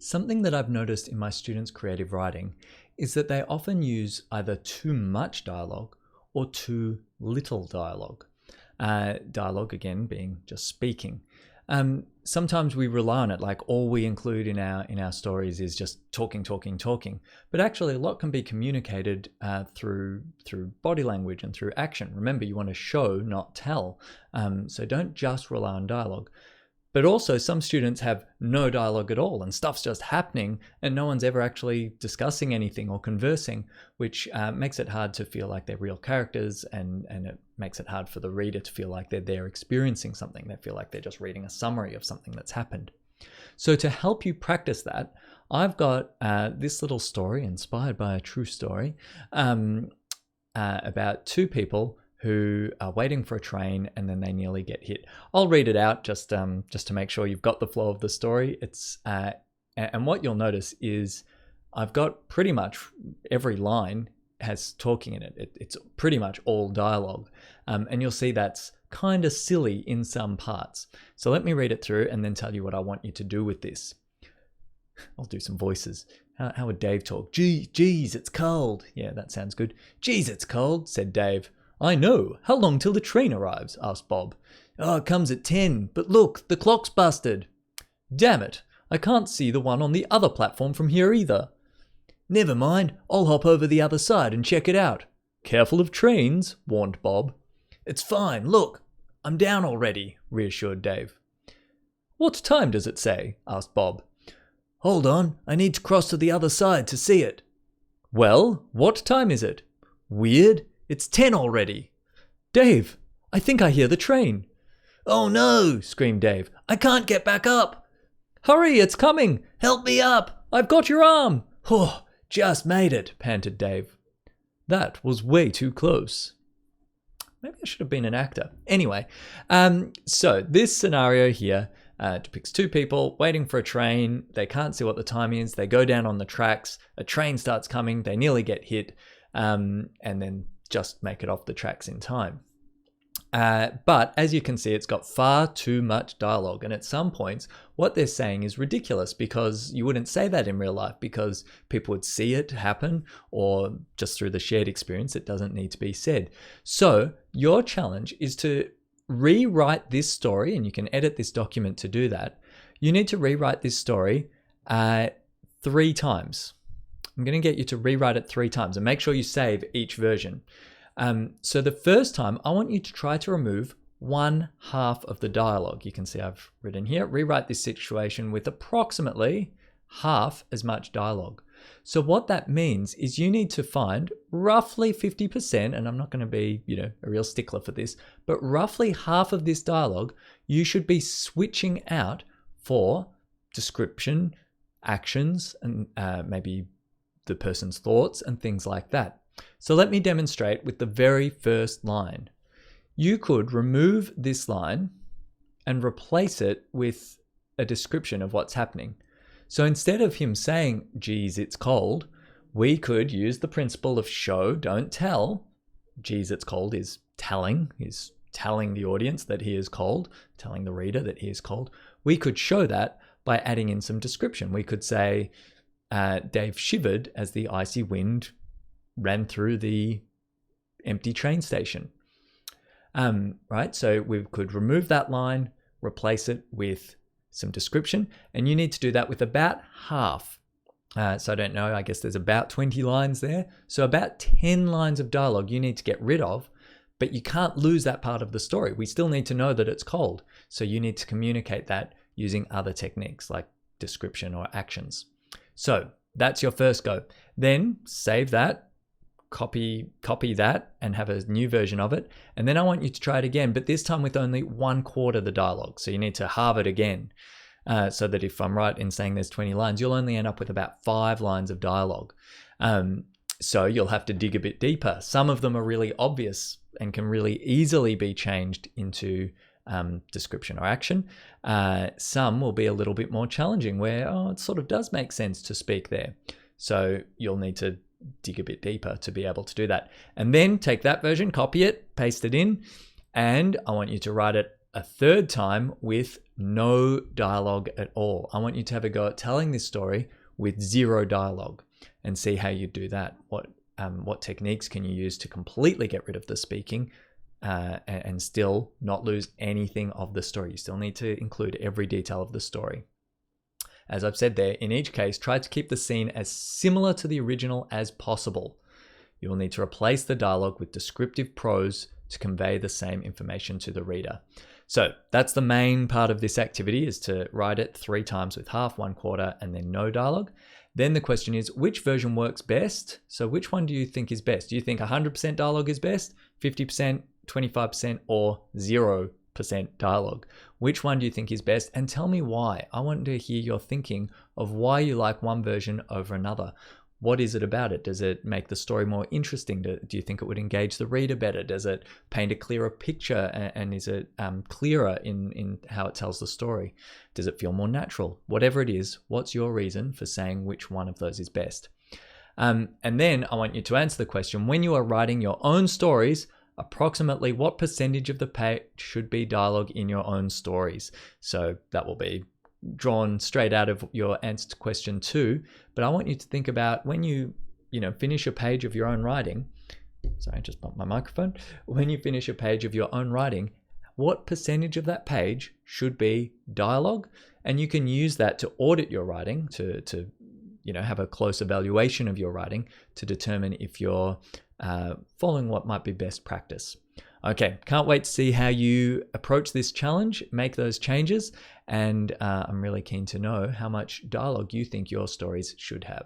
Something that I've noticed in my students' creative writing is that they often use either too much dialogue or too little dialogue. Dialogue, again, being just speaking. Sometimes we rely on it, like all we include in our stories is just talking. But actually, a lot can be communicated through body language and through action. Remember, you want to show, not tell. So don't just rely on dialogue. But also, some students have no dialogue at all, and stuff's just happening, and no one's ever actually discussing anything or conversing, which makes it hard to feel like they're real characters, and it makes it hard for the reader to feel like they're there experiencing something. They feel like they're just reading a summary of something that's happened. So to help you practice that, I've got this little story inspired by a true story about two people who are waiting for a train and then they nearly get hit. I'll read it out just to make sure you've got the flow of the story. It's and what you'll notice is I've got pretty much every line has talking in it. It's pretty much all dialogue, and you'll see that's kind of silly in some parts. So let me read it through and then tell you what I want you to do with this. I'll do some voices. How would Dave talk? Geez, it's cold. Yeah, that sounds good. Geez, it's cold, said Dave. I know. How long till the train arrives? Asked Bob. Oh, it comes at 10. But look, the clock's busted. Damn it. I can't see the one on the other platform from here either. Never mind. I'll hop over the other side and check it out. Careful of trains, warned Bob. It's fine. Look, I'm down already, reassured Dave. What time does it say? Asked Bob. Hold on. I need to cross to the other side to see it. Well, what time is it? Weird. It's 10 already. Dave, I think I hear the train. Oh no, screamed Dave. I can't get back up. Hurry, it's coming. Help me up. I've got your arm. Oh, just made it, panted Dave. That was way too close. Maybe I should have been an actor. Anyway, so this scenario here depicts two people waiting for a train. They can't see what the time is. They go down on the tracks. A train starts coming. They nearly get hit, and then just make it off the tracks in time. But as you can see, it's got far too much dialogue. And at some points, what they're saying is ridiculous because you wouldn't say that in real life because people would see it happen, or just through the shared experience, it doesn't need to be said. So your challenge is to rewrite this story, and you can edit this document to do that. You need to rewrite this story 3 times. I'm going to get you to rewrite it 3 times and make sure you save each version. So the first time, I want you to try to remove 1/2 of the dialogue. You can see I've written here, rewrite this situation with approximately half as much dialogue. So what that means is you need to find roughly 50%, and I'm not going to be, a real stickler for this, but roughly half of this dialogue, you should be switching out for description, actions, and maybe the person's thoughts and things like that. So let me demonstrate with the very first line. You could remove this line and replace it with a description of what's happening. So instead of him saying, geez, it's cold, we could use the principle of show, don't tell. Geez, it's cold is telling. He's telling the audience that he is cold, telling the reader that he is cold. We could show that by adding in some description. We could say, Dave shivered as the icy wind ran through the empty train station. Right, so we could remove that line, replace it with some description, and you need to do that with about half. So I don't know, I guess there's about 20 lines there. So about 10 lines of dialogue you need to get rid of, but you can't lose that part of the story. We still need to know that it's cold. So you need to communicate that using other techniques like description or actions. So that's your first go. Then save that, copy that and have a new version of it. And then I want you to try it again, but this time with only 1/4 the dialogue. So you need to halve it again so that if I'm right in saying there's 20 lines, you'll only end up with about 5 lines of dialogue. So you'll have to dig a bit deeper. Some of them are really obvious and can really easily be changed into description or action. Some will be a little bit more challenging where, it sort of does make sense to speak there. So you'll need to dig a bit deeper to be able to do that. And then take that version, copy it, paste it in, and I want you to write it a 3rd time with no dialogue at all. I want you to have a go at telling this story with zero dialogue and see how you do that. What techniques can you use to completely get rid of the speaking and still not lose anything of the story? You still need to include every detail of the story. As I've said there, in each case, try to keep the scene as similar to the original as possible. You will need to replace the dialogue with descriptive prose to convey the same information to the reader. So that's the main part of this activity, is to write it 3 times with half, 1/4, and then no dialogue. Then the question is, which version works best? So which one do you think is best? Do you think 100% dialogue is best, 50%, 25%, or 0% dialogue? Which one do you think is best? And tell me why. I want to hear your thinking of why you like one version over another. What is it about it? Does it make the story more interesting? Do you think it would engage the reader better? Does it paint a clearer picture, and is it clearer in how it tells the story? Does it feel more natural? Whatever it is, what's your reason for saying which one of those is best? And then I want you to answer the question, when you are writing your own stories, approximately what percentage of the page should be dialogue in your own stories? So that will be drawn straight out of your answer to question 2, but I want you to think about when you finish a page of your own writing. Sorry, I just bumped my microphone. When you finish a page of your own writing, what percentage of that page should be dialogue? And you can use that to audit your writing, to have a close evaluation of your writing to determine if you're following what might be best practice. Okay, can't wait to see how you approach this challenge, make those changes, and I'm really keen to know how much dialogue you think your stories should have.